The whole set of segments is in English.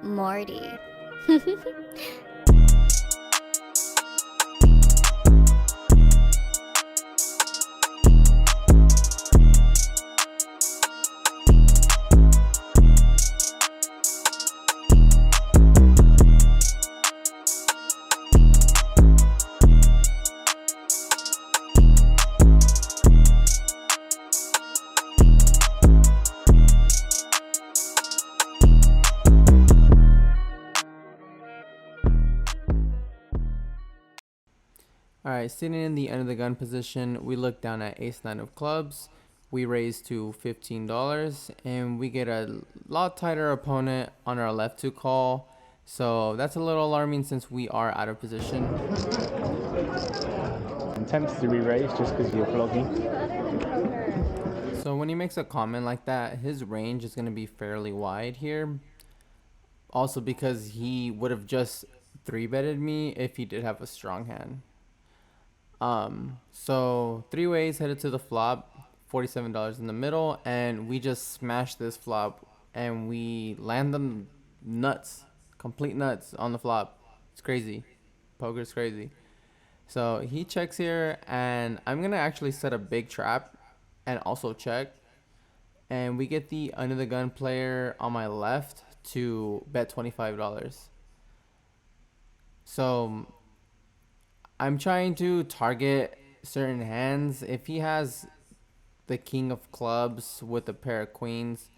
Morteh. Alright, sitting in the end of the gun position, we look down at ace 9 of clubs. We raise to $15 and we get a lot tighter opponent on our left to call. So that's a little alarming since we are out of position. I'm tempted to re-raise just because you're vlogging. So when he makes a comment like that, his range is going to be fairly wide here. Also because he would have just 3-betted me if he did have a strong hand. So 3 ways headed to the flop, $47 in the middle, and we just smash this flop and we land them nuts, complete nuts on the flop. It's crazy. Poker's crazy. So he checks here and I'm gonna actually set a big trap and also check, and we get the under the gun player on my left to bet $25. So I'm trying to target certain hands. If he has the king of clubs with a pair of queens,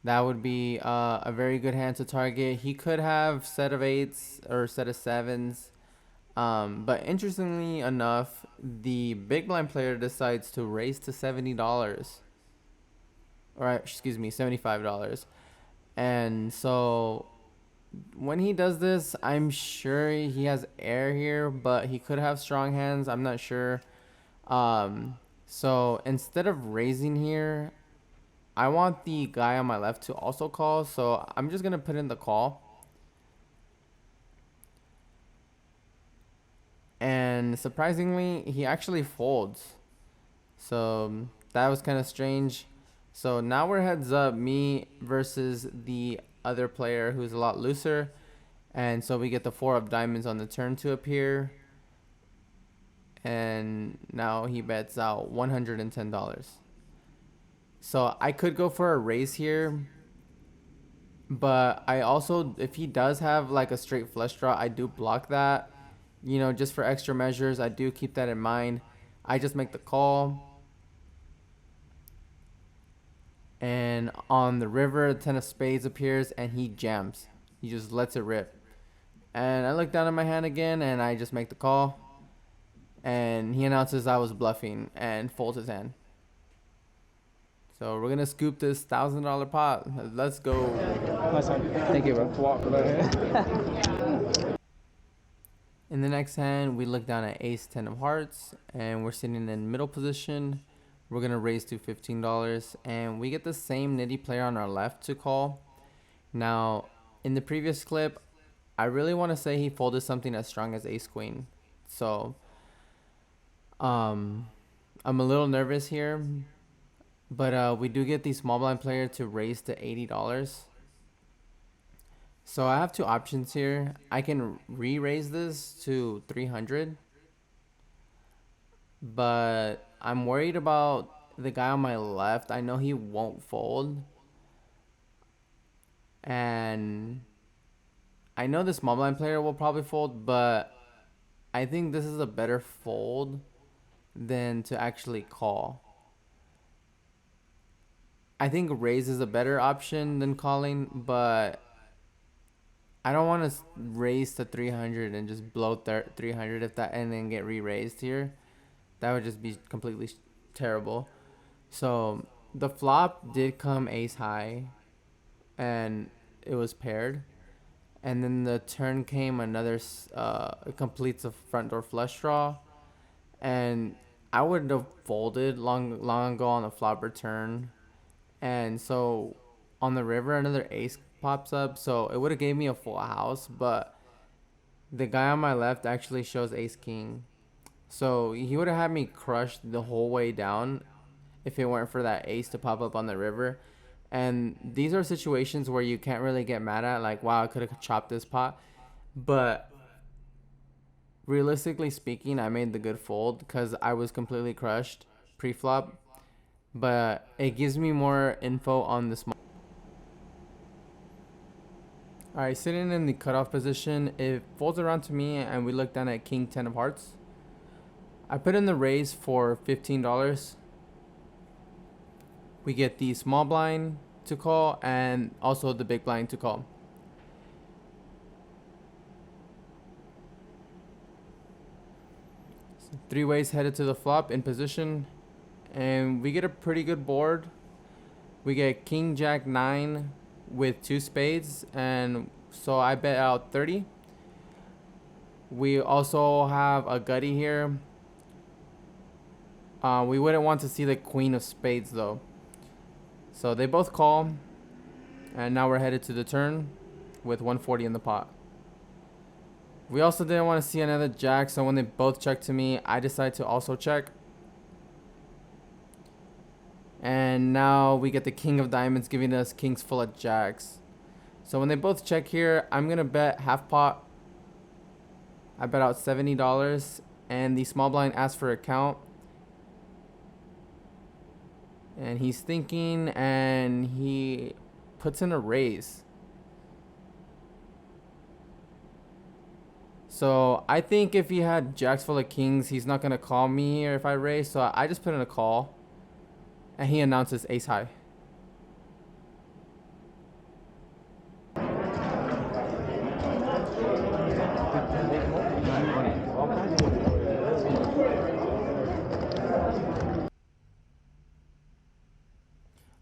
that would be a very good hand to target. He could have set of eights or set of sevens. But interestingly enough, the big blind player decides to raise to $70. Or excuse me, $75. And so when he does this, I'm sure he has air here, but he could have strong hands. I'm not sure. So instead of raising here, I want the guy on my left to also call. So I'm just going to put in the call. And surprisingly, he actually folds. So that was kind of strange. So now we're heads up, me versus the other player who's a lot looser. And so we get the 4 of diamonds on the turn to appear. And now he bets out $110. So I could go for a raise here. But I also, if he does have like a straight flush draw, I do block that. You know, just for extra measures, I do keep that in mind. I just make the call. And on the river, 10 of spades appears and he jams. He just lets it rip. And I look down at my hand again and I just make the call. And he announces I was bluffing and folds his hand. So we're going to scoop this $1,000 pot. Let's go. Nice one. Thank you, bro. In the next hand, we look down at ace 10 of hearts. And we're sitting in middle position. We're going to raise to $15. And we get the same nitty player on our left to call. Now, in the previous clip, I really want to say he folded something as strong as ace queen. So, I'm a little nervous here. But we do get the small blind player to raise to $80. So I have 2 options here. I can re-raise this to 300. But I'm worried about the guy on my left. I know he won't fold. And I know the small blind player will probably fold, but I think this is a better fold than to actually call. I think raise is a better option than calling, but I don't want to raise to 300 and just blow 300 if that, and then get re-raised here. That would just be completely terrible. So the flop did come ace high and it was paired. And then the turn came another, it completes a front door flush draw. And I would have folded long ago on the flop return. And so on the river, another ace pops up. So it would have gave me a full house. But the guy on my left actually shows ace king. So he would have had me crushed the whole way down if it weren't for that ace to pop up on the river. And these are situations where you can't really get mad at, like, wow, I could have chopped this pot. But realistically speaking, I made the good fold because I was completely crushed pre-flop. But it gives me more info on this. All right, sitting in the cutoff position, it folds around to me, and we look down at King 10 of Hearts. I put in the raise for $15. We get the small blind to call and also the big blind to call. Three ways headed to the flop in position, and we get a pretty good board. We get King Jack 9 with 2 spades, and so I bet out 30. We also have a gutty here. We wouldn't want to see the Queen of Spades though. So they both call, and now we're headed to the turn with 140 in the pot. We also didn't want to see another jack, so when they both check to me, I decide to also check. And now we get the King of Diamonds giving us kings full of jacks. So when they both check here, I'm going to bet half pot. I bet out $70, and the small blind asks for a count. And he's thinking, and he puts in a raise. So I think if he had jacks full of kings, he's not going to call me here if I raise. So I just put in a call. And he announces ace high.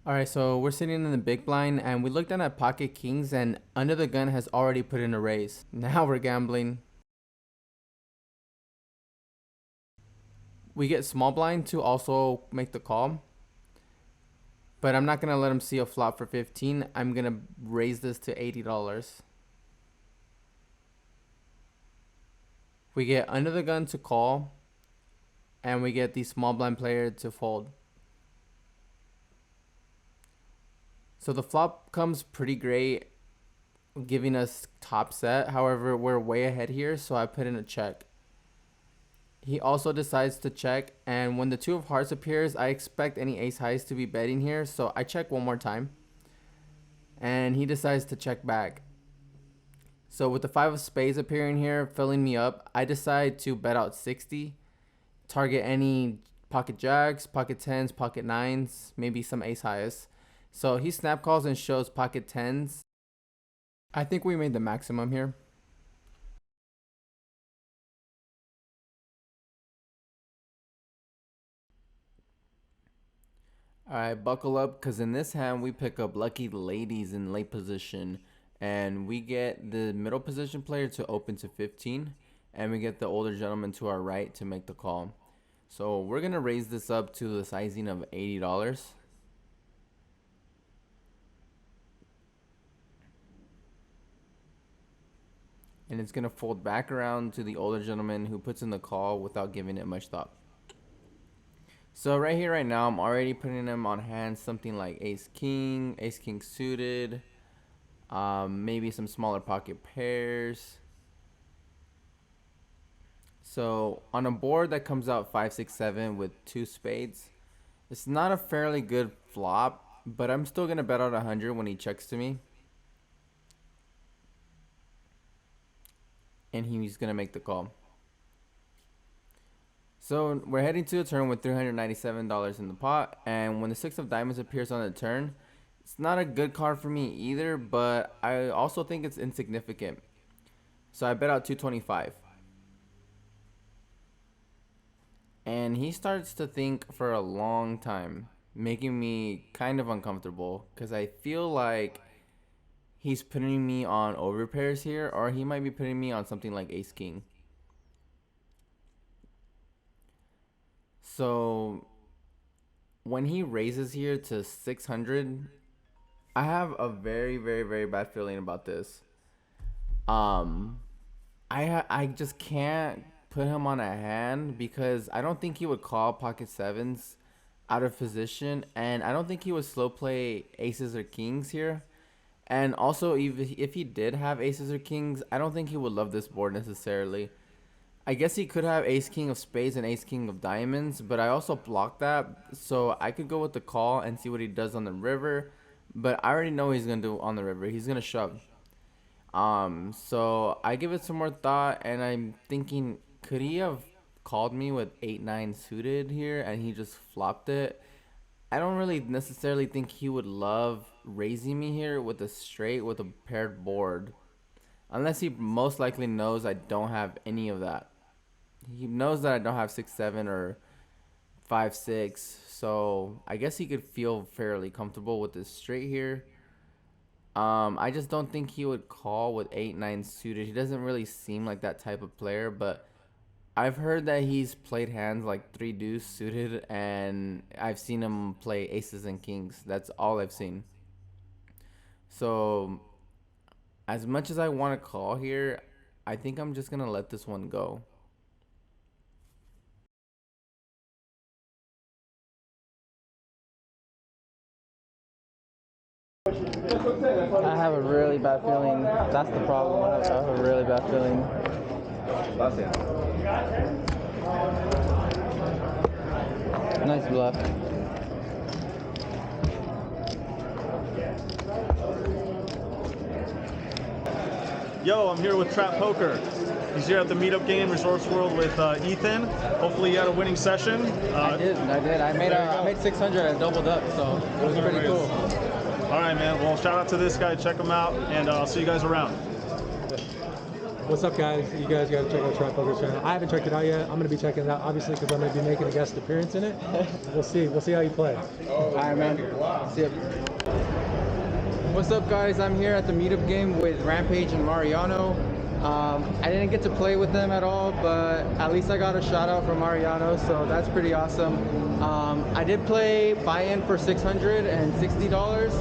Alright, so we're sitting in the big blind, and we looked down at pocket kings, and under the gun has already put in a raise. Now we're gambling. We get small blind to also make the call. But I'm not going to let him see a flop for 15. I'm going to raise this to $80. We get under the gun to call, and we get the small blind player to fold. So the flop comes pretty great, giving us top set. However, we're way ahead here, so I put in a check. He also decides to check, and when the 2 of hearts appears, I expect any ace highs to be betting here, so I check one more time. And he decides to check back. So with the 5 of spades appearing here, filling me up, I decide to bet out 60. Target any pocket jacks, pocket 10s, pocket 9s, maybe some ace highs. So he snap calls and shows pocket 10s. I think we made the maximum here. Alright, buckle up, because in this hand we pick up lucky ladies in late position, and we get the middle position player to open to 15, and we get the older gentleman to our right to make the call. So we're going to raise this up to the sizing of $80. And it's going to fold back around to the older gentleman who puts in the call without giving it much thought. So right here, right now, I'm already putting him on hand something like ace king suited, maybe some smaller pocket pairs. So on a board that comes out 5, 6, 7 with 2 spades, it's not a fairly good flop, but I'm still gonna bet out 100 when he checks to me, and he's gonna make the call. So we're heading to a turn with $397 in the pot, and when the 6 of diamonds appears on the turn, it's not a good card for me either, but I also think it's insignificant. So I bet out 225. And he starts to think for a long time, making me kind of uncomfortable, because I feel like he's putting me on overpairs here, or he might be putting me on something like ace king. So when he raises here to 600, I have a very, very, very bad feeling about this. I just can't put him on a hand because I don't think he would call pocket sevens. out of position, and I don't think he would slow play aces or kings here. And also, if he did have aces or kings, I don't think he would love this board necessarily. I guess he could have ace king of spades and ace king of diamonds, but I also blocked that, so I could go with the call and see what he does on the river. But I already know what he's gonna do on the river. He's gonna shove. So I give it some more thought, and I'm thinking, could he have called me with 8-9 suited here, and he just flopped it? I don't really necessarily think he would love raising me here with a straight with a paired board, unless he most likely knows I don't have any of that. He knows that I don't have 6-7 or 5-6, so I guess he could feel fairly comfortable with this straight here. I just don't think he would call with 8-9 suited. He doesn't really seem like that type of player, but I've heard that he's played hands like 3 deuce suited, and I've seen him play aces and kings. That's all I've seen. So as much as I want to call here, I think I'm just gonna let this one go. I have a really bad feeling. That's the problem. I have a really bad feeling. Nice bluff. Yo, I'm here with Trap Poker. He's here at the meetup game, Resorts World with Ethan. Hopefully you had a winning session. I did. I made 600 and doubled up, so it was pretty cool. All right, man. Well, shout out to this guy. Check him out, and I'll see you guys around. What's up, guys? You guys got to check out Trap Poker's channel. I haven't checked it out yet. I'm going to be checking it out, obviously, because I'm going to be making a guest appearance in it. We'll see. We'll see how you play. All right, man. See ya. What's up, guys? I'm here at the meetup game with Rampage and Mariano. I didn't get to play with them at all, but at least I got a shout out from Mariano, so that's pretty awesome. I did play buy-in for $660,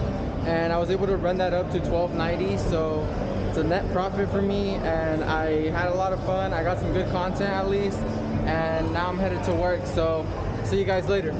and I was able to run that up to $1290, so it's a net profit for me, and I had a lot of fun. I got some good content at least, and now I'm headed to work, so see you guys later.